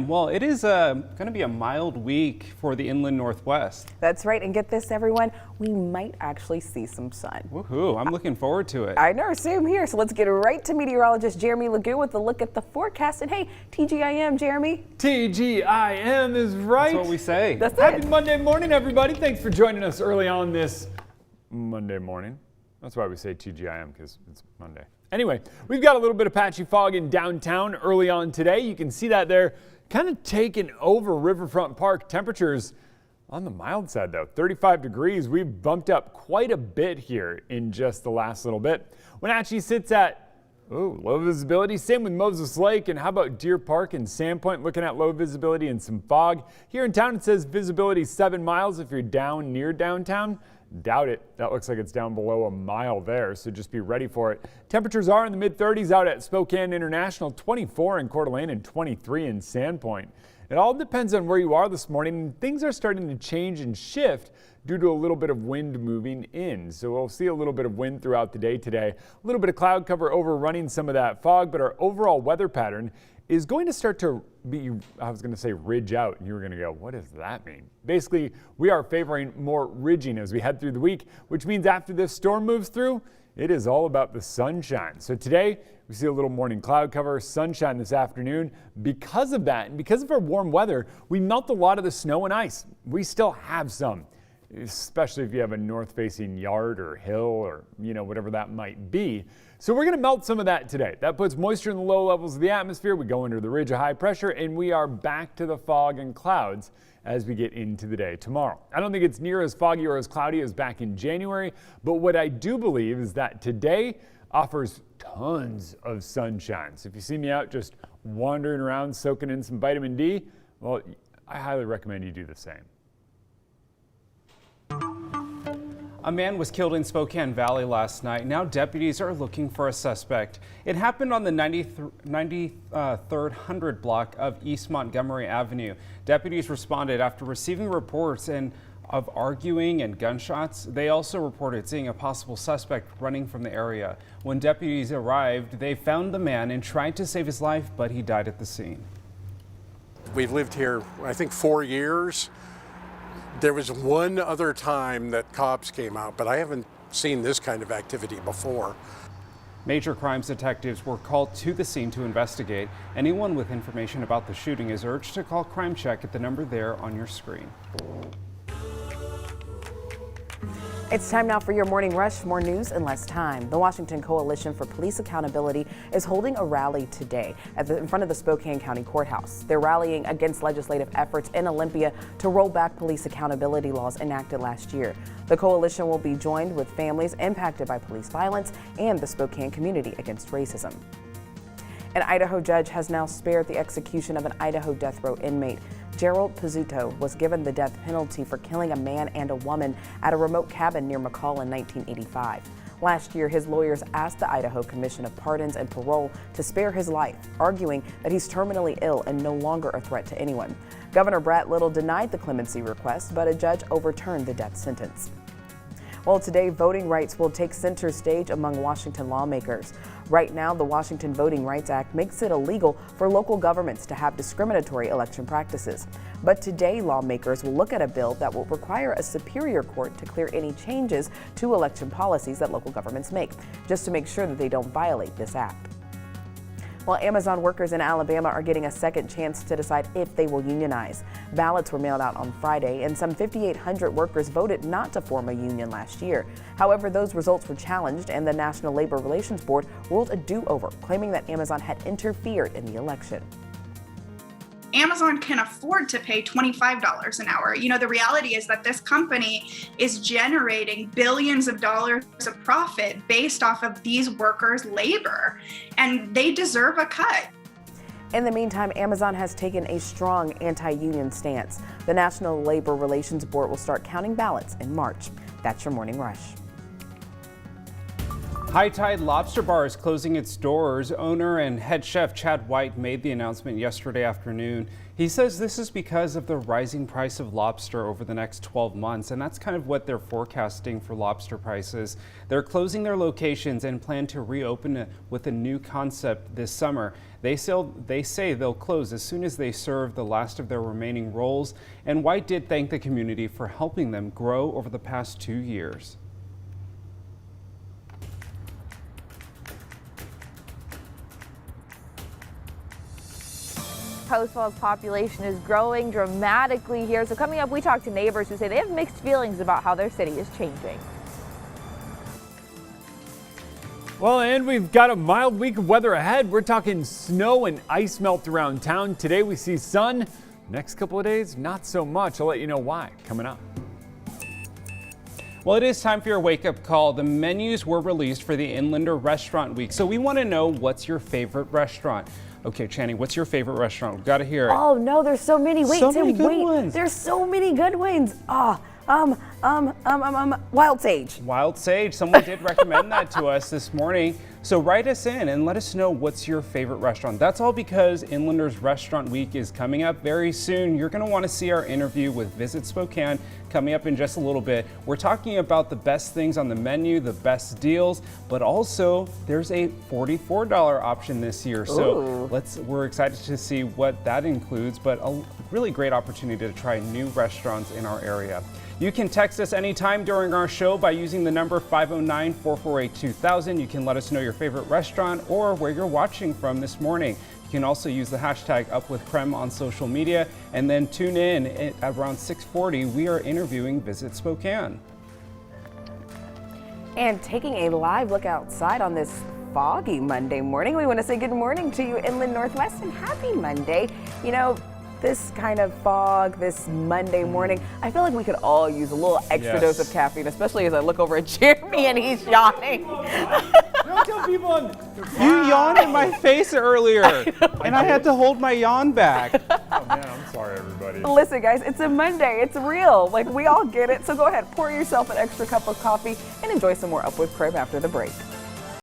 Well, it is going to be a mild week for the inland Northwest. That's right. And get this, everyone, we might actually see some sun. Woohoo, I'm looking forward to it. I know, same here. So let's get right to meteorologist Jeremy Lagu with a look at the forecast. And hey, TGIM, Jeremy. TGIM is right. That's what we say. That's Happy it. Monday morning, everybody. Thanks for joining us early on this Monday morning. That's why we say TGIM, because it's Monday. Anyway, we've got a little bit of patchy fog in downtown early on today. You can see that there, kind of taking over Riverfront Park. Temperatures on the mild side, though, 35 degrees. We've bumped up quite a bit here in just the last little bit. Wenatchee sits at low visibility. Same with Moses Lake. And how about Deer Park and Sandpoint, looking at low visibility and some fog. Here in town, it says visibility 7 miles if you're down near downtown. Doubt it. That looks like it's down below a mile there, so just be ready for it. Temperatures are in the mid-30s out at Spokane International, 24 in Coeur d'Alene, and 23 in Sandpoint. It all depends on where you are this morning. Things are starting to change and shift due to a little bit of wind moving in. So we'll see a little bit of wind throughout the day today. A little bit of cloud cover overrunning some of that fog, but our overall weather pattern is going to start to be, I was going to say ridge out, and you were going to go, what does that mean? Basically, we are favoring more ridging as we head through the week, which means after this storm moves through, it is all about the sunshine. So today, we see a little morning cloud cover, sunshine this afternoon. Because of that, and because of our warm weather, we melt a lot of the snow and ice. We still have some, especially if you have a north-facing yard or hill or, whatever that might be. So we're going to melt some of that today. That puts moisture in the low levels of the atmosphere. We go under the ridge of high pressure, and we are back to the fog and clouds as we get into the day tomorrow. I don't think it's near as foggy or as cloudy as back in January, but what I do believe is that today offers tons of sunshine. So if you see me out just wandering around soaking in some vitamin D, well, I highly recommend you do the same. A man was killed in Spokane Valley last night. Now deputies are looking for a suspect. It happened on the 9300 block of East Montgomery Avenue. Deputies responded after receiving reports of arguing and gunshots. They also reported seeing a possible suspect running from the area. When deputies arrived, they found the man and tried to save his life, but he died at the scene. We've lived here, I think, 4 years. There was one other time that cops came out, but I haven't seen this kind of activity before. Major crimes detectives were called to the scene to investigate. Anyone with information about the shooting is urged to call Crime Check at the number there on your screen. It's time now for your morning rush. More news in less time. The Washington Coalition for Police Accountability is holding a rally today in front of the Spokane County Courthouse. They're rallying against legislative efforts in Olympia to roll back police accountability laws enacted last year. The coalition will be joined with families impacted by police violence and the Spokane community against racism. An Idaho judge has now spared the execution of an Idaho death row inmate. Gerald Pizzuto was given the death penalty for killing a man and a woman at a remote cabin near McCall in 1985. Last year, his lawyers asked the Idaho Commission of Pardons and Parole to spare his life, arguing that he's terminally ill and no longer a threat to anyone. Governor Brett Little denied the clemency request, but a judge overturned the death sentence. Well, today, voting rights will take center stage among Washington lawmakers. Right now, the Washington Voting Rights Act makes it illegal for local governments to have discriminatory election practices. But today, lawmakers will look at a bill that will require a superior court to clear any changes to election policies that local governments make, just to make sure that they don't violate this act. Well, Amazon workers in Alabama are getting a second chance to decide if they will unionize. Ballots were mailed out on Friday, and some 5,800 workers voted not to form a union last year. However, those results were challenged, and the National Labor Relations Board ruled a do-over, claiming that Amazon had interfered in the election. Amazon can afford to pay $25 an hour. The reality is that this company is generating billions of dollars of profit based off of these workers' labor, and they deserve a cut. In the meantime, Amazon has taken a strong anti-union stance. The National Labor Relations Board will start counting ballots in March. That's your Morning Rush. High Tide Lobster Bar is closing its doors. Owner and head chef Chad White made the announcement yesterday afternoon. He says this is because of the rising price of lobster over the next 12 months, and that's kind of what they're forecasting for lobster prices. They're closing their locations and plan to reopen it with a new concept this summer. They say they'll close as soon as they serve the last of their remaining rolls, and White did thank the community for helping them grow over the past 2 years. Post Falls population is growing dramatically here. So coming up, we talk to neighbors who say they have mixed feelings about how their city is changing. Well, and we've got a mild week of weather ahead. We're talking snow and ice melt around town. Today we see sun. Next couple of days, not so much. I'll let you know why coming up. Well, it is time for your wake-up call. The menus were released for the Inlander Restaurant Week, so we want to know what's your favorite restaurant. Okay, Channing, what's your favorite restaurant? We've got to hear it. Oh no, there's so many. Wait, So Tim, many good wait. ones. There's so many good ones. Wild Sage. Wild Sage, someone did recommend that to us this morning. So write us in and let us know what's your favorite restaurant. That's all because Inlander's Restaurant Week is coming up very soon. You're going to want to see our interview with Visit Spokane coming up in just a little bit. We're talking about the best things on the menu, the best deals, but also there's a $44 option this year. So we're excited to see what that includes, but a really great opportunity to try new restaurants in our area. You can text us anytime during our show by using the number 509-448-2000. You can let us know your favorite restaurant or where you're watching from this morning. You can also use the hashtag #UpWithKREM on social media, and then tune in at around 6:40. We are interviewing Visit Spokane. And taking a live look outside on this foggy Monday morning, we want to say good morning to you, Inland Northwest, and happy Monday. You know, this kind of fog, this Monday morning, I feel like we could all use a little extra dose of caffeine, especially as I look over at Jeremy and he's yawning. Don't tell people You yawned in my face earlier, and I had to hold my yawn back. Oh man, I'm sorry everybody. Listen guys, it's a Monday, it's real, like we all get it. So go ahead, pour yourself an extra cup of coffee and enjoy some more Up with KREM after the break.